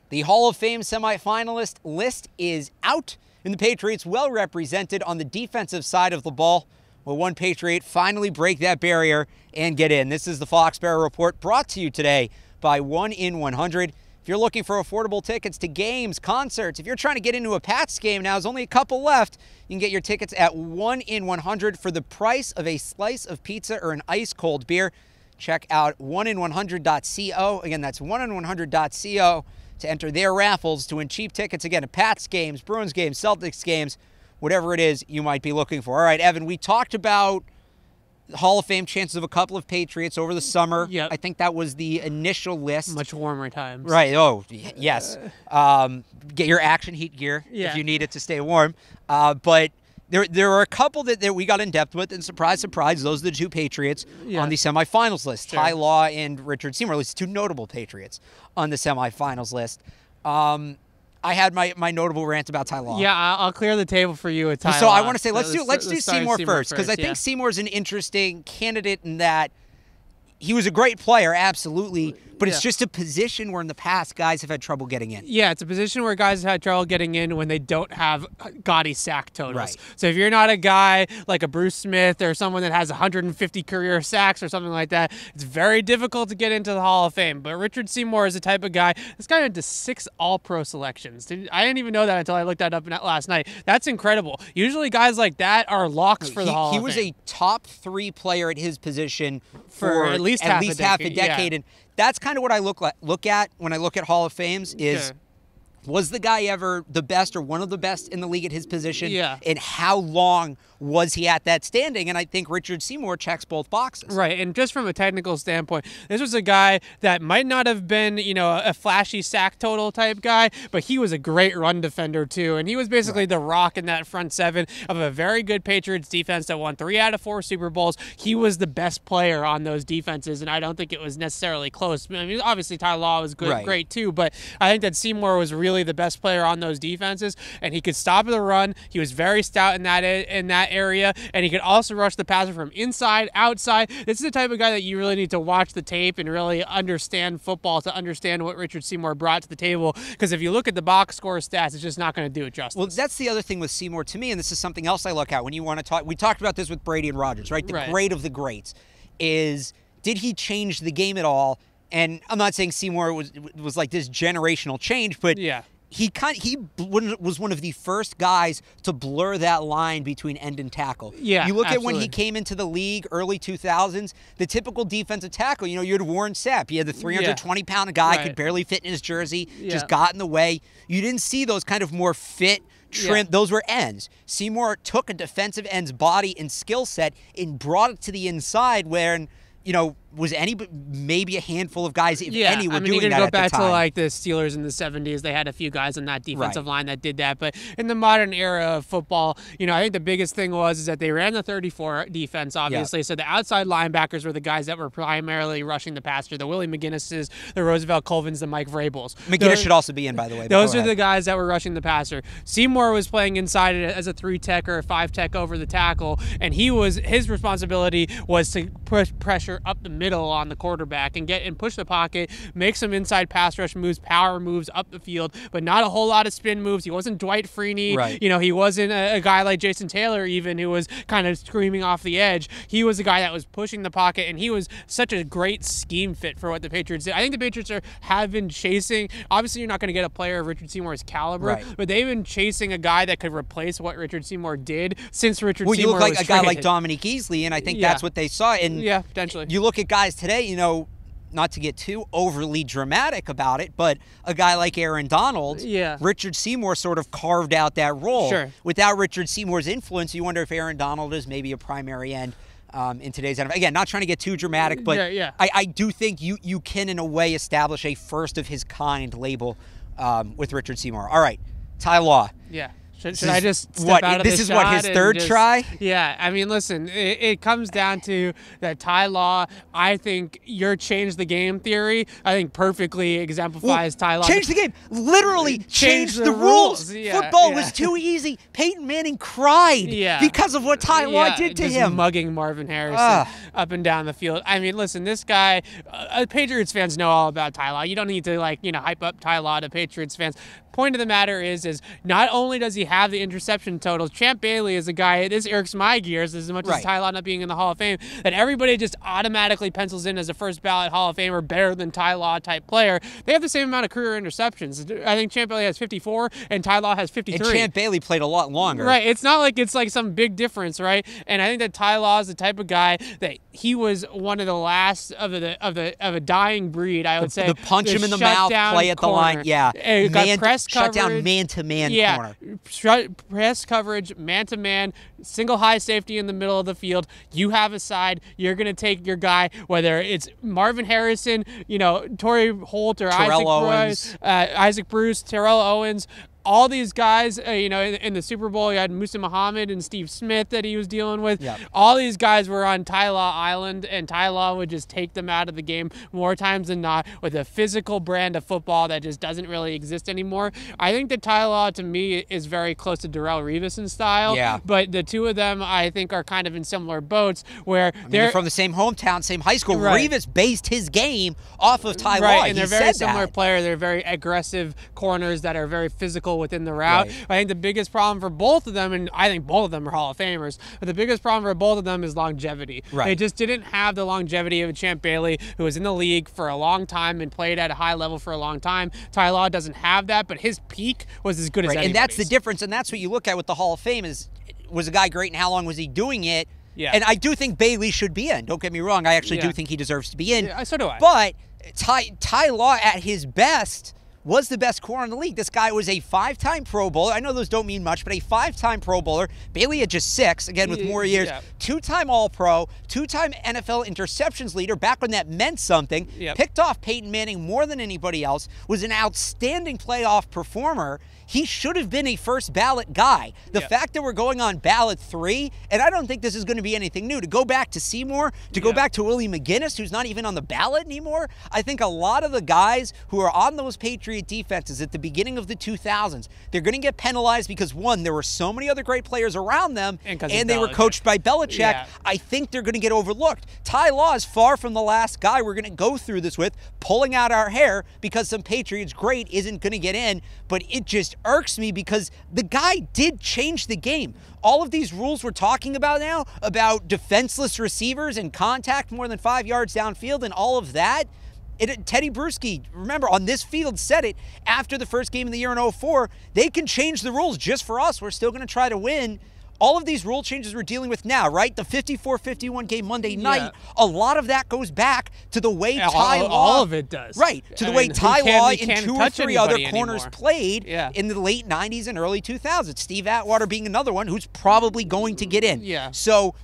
The Hall of Fame semifinalist list is out, and the Patriots well represented on the defensive side of the ball. Will one Patriot finally break that barrier and get in? This is the Foxborough Report, brought to you today by 1 in 100. If you're looking for affordable tickets to games, concerts, if you're trying to get into a Pats game now, there's only a couple left, you can get your tickets at 1 in 100 for the price of a slice of pizza or an ice-cold beer. Check out 1in100.co. Again, that's 1in100.co to enter their raffles to win cheap tickets, again, to Pats games, Bruins games, Celtics games, whatever it is you might be looking for. All right, Evan, we talked about Hall of Fame chances of a couple of Patriots over the summer. Yep. I think that was the initial list. Much warmer times. Right. Oh, yes. Get your action heat gear if you need it to stay warm. But there are a couple that we got in depth with, and surprise, surprise, those are the two Patriots on the semifinals list. Sure. Ty Law and Richard Seymour, at least two notable Patriots on the semifinals list. I had my notable rant about Ty Law. Yeah, I'll clear the table for you with Ty So Law. I want to say let's do Seymour first, because I think Seymour's an interesting candidate in that he was a great player, absolutely, but it's just a position where in the past guys have had trouble getting in. Yeah, it's a position where guys have had trouble getting in when they don't have gaudy sack totals. Right. So if you're not a guy like a Bruce Smith or someone that has 150 career sacks or something like that, it's very difficult to get into the Hall of Fame. But Richard Seymour is the type of guy that's got into 6 All-Pro selections. I didn't even know that until I looked that up last night. That's incredible. Usually guys like that are locks for the Hall of Fame. He was a top 3 player at his position for at least half a decade. And that's kind of what I look at when I look at Hall of Fames is, was the guy ever the best or one of the best in the league at his position? Yeah. And how long was he at that standing? And I think Richard Seymour checks both boxes. Right, and just from a technical standpoint, this was a guy that might not have been, a flashy sack total type guy, but he was a great run defender too, and he was basically the rock in that front seven of a very good Patriots defense that won 3 out of 4 Super Bowls. He was the best player on those defenses, and I don't think it was necessarily close. I mean, obviously Ty Law was good, great too, but I think that Seymour was really the best player on those defenses, and he could stop the run. He was very stout in that area, and he could also rush the passer from inside, outside. This is the type of guy that you really need to watch the tape and really understand football to understand what Richard Seymour brought to the table, because if you look at the box score stats, it's just not going to do it justice. Well, that's the other thing with Seymour to me, and this is something else I look at when you want to talk. We talked about this with Brady and Rodgers, right? The great of the greats is, did he change the game at all? And I'm not saying Seymour was like this generational change, but he was one of the first guys to blur that line between end and tackle. Yeah, you look at when he came into the league, early 2000s, the typical defensive tackle, you had Warren Sapp. He had the 320-pound guy, could barely fit in his jersey, just got in the way. You didn't see those kind of more fit, trim, those were ends. Seymour took a defensive end's body and skill set and brought it to the inside where, was maybe a handful of guys, if any, were doing that at the time. You can go back to like the Steelers in the 70s. They had a few guys on that defensive line that did that. But in the modern era of football, I think the biggest thing was that they ran the 34 defense, obviously. So the outside linebackers were the guys that were primarily rushing the passer. The Willie McGinnises, the Roosevelt Colvins, the Mike Vrabels. McGinnis should also be in, by the way. Those are the guys that were rushing the passer. Seymour was playing inside as a 3-tech or a 5-tech over the tackle, and his responsibility was to push pressure up the middle on the quarterback and push the pocket, make some inside pass rush moves, power moves up the field, but not a whole lot of spin moves. He wasn't Dwight Freeney. He wasn't a guy like Jason Taylor even, who was kind of screaming off the edge. He was a guy that was pushing the pocket, and he was such a great scheme fit for what the Patriots did. I think the Patriots have been chasing, obviously you're not going to get a player of Richard Seymour's caliber, but they've been chasing a guy that could replace what Richard Seymour did since Richard Seymour was you look like a guy like traded. Dominique Easley, and I think that's what they saw. And potentially. You look at guys today, not to get too overly dramatic about it, but a guy like Aaron Donald, Richard Seymour sort of carved out that role. Without Richard Seymour's influence, you wonder if Aaron Donald is maybe a primary end in today's NFL. Again, not trying to get too dramatic, but I do think you can, in a way, establish a first-of-his-kind label with Richard Seymour. All right, Ty Law. Should I just step out of this the is shot what his and third just- try? Yeah, I mean, listen, it comes down to that Ty Law. I think your change the game theory, I think perfectly exemplifies Ty Law. Change the game. Literally Change change the the rules. rules. Yeah, Football yeah. was too easy. Peyton Manning cried because of what Ty Law did to just him. mugging Marvin Harrison up and down the field. I mean, listen, this guy, Patriots fans know all about Ty Law. You don't need to hype up Ty Law to Patriots fans. Point of the matter is not only does he have the interception totals, Champ Bailey is a guy, this irks my gears as much as Ty Law not being in the Hall of Fame, that everybody just automatically pencils in as a first ballot Hall of Famer, better than Ty Law type player. They have the same amount of career interceptions. I think Champ Bailey has 54 and Ty Law has 53. And Champ Bailey played a lot longer. Right. It's not like it's like some big difference, right? And I think that Ty Law is the type of guy that he was one of the last of a dying breed, I would say. The punch him in the mouth, play at the line. Yeah. Got press shut coverage. down man-to-man corner. Press coverage, man-to-man, single high safety in the middle of the field. You have a side. You're going to take your guy, whether it's Marvin Harrison, Torrey Holt, or Isaac Bruce, Terrell Owens. All these guys, in the Super Bowl, you had Musa Muhammad and Steve Smith that he was dealing with. Yep. All these guys were on Ty Law Island, and Ty Law would just take them out of the game more times than not with a physical brand of football that just doesn't really exist anymore. I think that Ty Law, to me, is very close to Darrelle Revis in style. Yeah. But the two of them, I think, are kind of in similar boats where they're from the same hometown, same high school. Right. Revis based his game off of Ty Law. Right, and they're He very said similar that. player. They're very aggressive corners that are very physical within the route. Right. I think the biggest problem for both of them, and I think both of them are Hall of Famers, but the biggest problem for both of them is longevity. Right. They just didn't have the longevity of a Champ Bailey, who was in the league for a long time and played at a high level for a long time. Ty Law doesn't have that, but his peak was as good as anybody's. And that's the difference, and that's what you look at with the Hall of Fame is, was a guy great and how long was he doing it? Yeah. And I do think Bailey should be in. Don't get me wrong. I actually do think he deserves to be in. Yeah, so do I. But Ty Law at his best was the best corner in the league. This guy was a 5-time Pro Bowler. I know those don't mean much, but a 5-time Pro Bowler. Bailey had just 6, again, with more years. Yeah. 2-time All-Pro, 2-time NFL interceptions leader, back when that meant something. Yep. Picked off Peyton Manning more than anybody else. Was an outstanding playoff performer. He should have been a first ballot guy. The fact that we're going on ballot 3, and I don't think this is going to be anything new, to go back to Seymour, to go back to Willie McGinnis, who's not even on the ballot anymore. I think a lot of the guys who are on those Patriot defenses at the beginning of the 2000s, they're going to get penalized because, one, there were so many other great players around them, and they were coached by Belichick. Yeah. I think they're going to get overlooked. Ty Law is far from the last guy we're going to go through this with, pulling out our hair because some Patriots great isn't going to get in, but it just irks me because the guy did change the game. All of these rules we're talking about now, about defenseless receivers and contact more than 5 yards downfield and all of that, Teddy Bruschi, remember, on this field said it after the first game of the year in 2004, they can change the rules just for us. We're still going to try to win. All of these rule changes we're dealing with now, right? The 54-51 game Monday night, a lot of that goes back to the way Ty Law... All of it does. Right, to the way Ty Law and 2 or 3 other corners anymore. played in the late 90s and early 2000s. Steve Atwater being another one who's probably going to get in. Yeah. So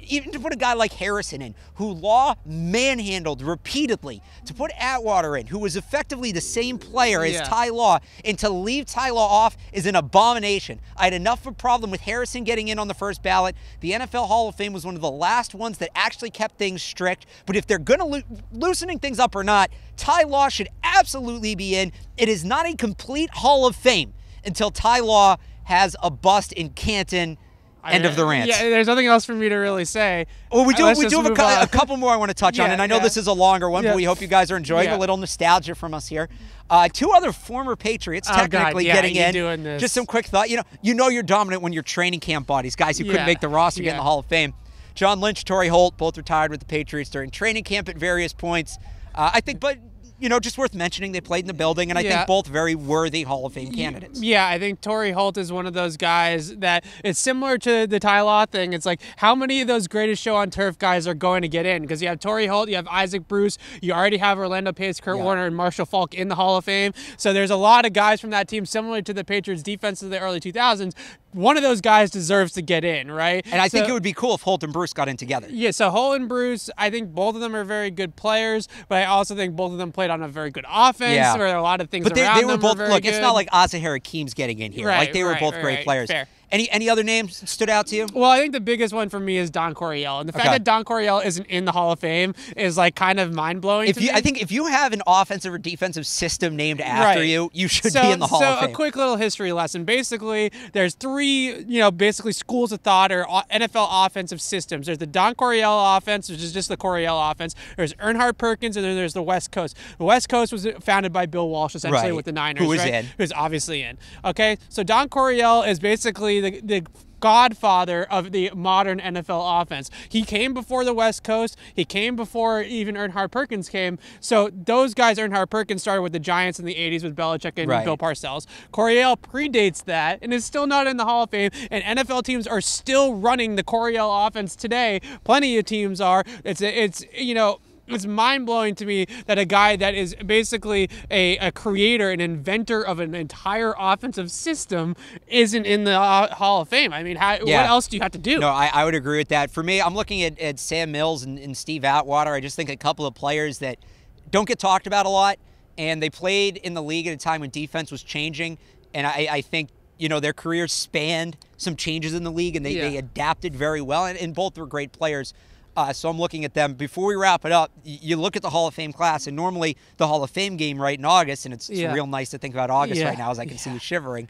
even to put a guy like Harrison in, who Law manhandled repeatedly, to put Atwater in, who was effectively the same player as Ty Law, and to leave Ty Law off is an abomination. I had enough of a problem with Harrison getting in on the first ballot. The NFL Hall of Fame was one of the last ones that actually kept things strict, but if they're going to loosening things up or not, Ty Law should absolutely be in. It is not a complete Hall of Fame until Ty Law has a bust in Canton. End of the rant. Yeah, there's nothing else for me to really say. Well, we do have a couple more I want to touch on, and I know this is a longer one, but we hope you guys are enjoying a little nostalgia from us here. 2 other former Patriots technically getting in. Doing this. Just some quick thought. You know you're dominant when you're training camp buddies, guys who couldn't make the roster get in the Hall of Fame. John Lynch, Torrey Holt, both retired with the Patriots during training camp at various points. I think, but just worth mentioning, they played in the building, and I think both very worthy Hall of Fame candidates. Yeah, I think Torrey Holt is one of those guys that it's similar to the Ty Law thing. It's like, how many of those greatest show on turf guys are going to get in? Because you have Torrey Holt, you have Isaac Bruce, you already have Orlando Pace, Kurt Warner, and Marshall Faulk in the Hall of Fame. So there's a lot of guys from that team similar to the Patriots defense of the early 2000s. one of those guys deserves to get in, right? And I think it would be cool if Holt and Bruce got in together. Yeah, so Holt and Bruce, I think both of them are very good players, but I also think both of them played on a very good offense, where a lot of things but around they were them both, very look, good. it's not like Azahar Hakeem's getting in here. Like, they were both great players. Fair. Any other names stood out to you? Well, I think the biggest one for me is Don Coryell. And the fact that Don Coryell isn't in the Hall of Fame is like kind of mind-blowing to me. I think if you have an offensive or defensive system named after you, you should be in the Hall of Fame. So a quick little history lesson. Basically, there's three, basically schools of thought or NFL offensive systems. There's the Don Coryell offense, which is just the Coryell offense. There's Earnhardt Perkins, and then there's the West Coast. The West Coast was founded by Bill Walsh, essentially, with the Niners. Who is in. Who's obviously in. Okay, so Don Coryell is basically the godfather of the modern NFL offense. He came before the West Coast. He came before even Earnhardt Perkins came. So those guys, Earnhardt Perkins started with the Giants in the 80s with Belichick and Bill Parcells. Coryell predates that and is still not in the Hall of Fame. And NFL teams are still running the Coryell offense today. Plenty of teams are. It's mind-blowing to me that a guy that is basically a creator, an inventor of an entire offensive system isn't in the Hall of Fame. I mean, what else do you have to do? No, I would agree with that. For me, I'm looking at Sam Mills and Steve Atwater. I just think a couple of players that don't get talked about a lot, and they played in the league at a time when defense was changing, and I think their careers spanned some changes in the league, and they adapted very well, and both were great players. So I'm looking at them. Before we wrap it up, you look at the Hall of Fame class, and normally the Hall of Fame game right in August, and it's real nice to think about August right now as I can see you shivering,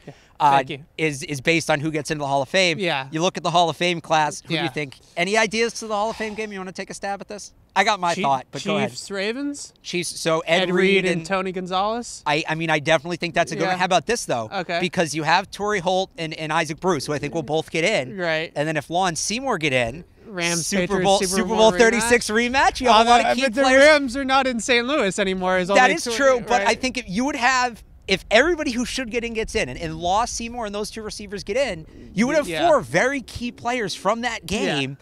is based on who gets into the Hall of Fame. You look at the Hall of Fame class, who do you think? Any ideas to the Hall of Fame game? You want to take a stab at this? I got my thought, but go ahead. Chiefs, Ravens? Chiefs, so Ed Reed and Tony Gonzalez? I mean, I definitely think that's a good one. How about this, though? Okay. Because you have Torrey Holt and Isaac Bruce, who I think will both get in. Right. And then if Law and Seymour get in, Rams, Super Bowl 36 rematch. You have a lot of key but players. The Rams are not in St. Louis anymore. That is true, but I think if you would have, if everybody who should get in gets in, and Law, Seymour, and those two receivers get in, you would have four very key players from that game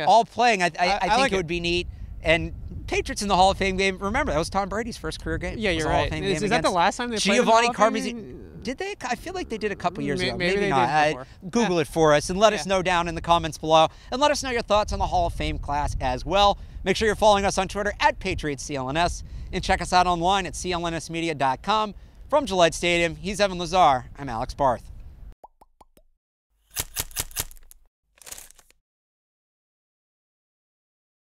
all playing. I think it would be neat. And Patriots in the Hall of Fame game. Remember, that was Tom Brady's first career game. Yeah, you're right. Is that the last time they played Giovanni in the Hall of Fame? Did they? I feel like they did a couple years ago. Maybe not. Google it for us and let us know down in the comments below. And let us know your thoughts on the Hall of Fame class as well. Make sure you're following us on Twitter at Patriots CLNS. And check us out online at clnsmedia.com. From Gillette Stadium, he's Evan Lazar. I'm Alex Barth.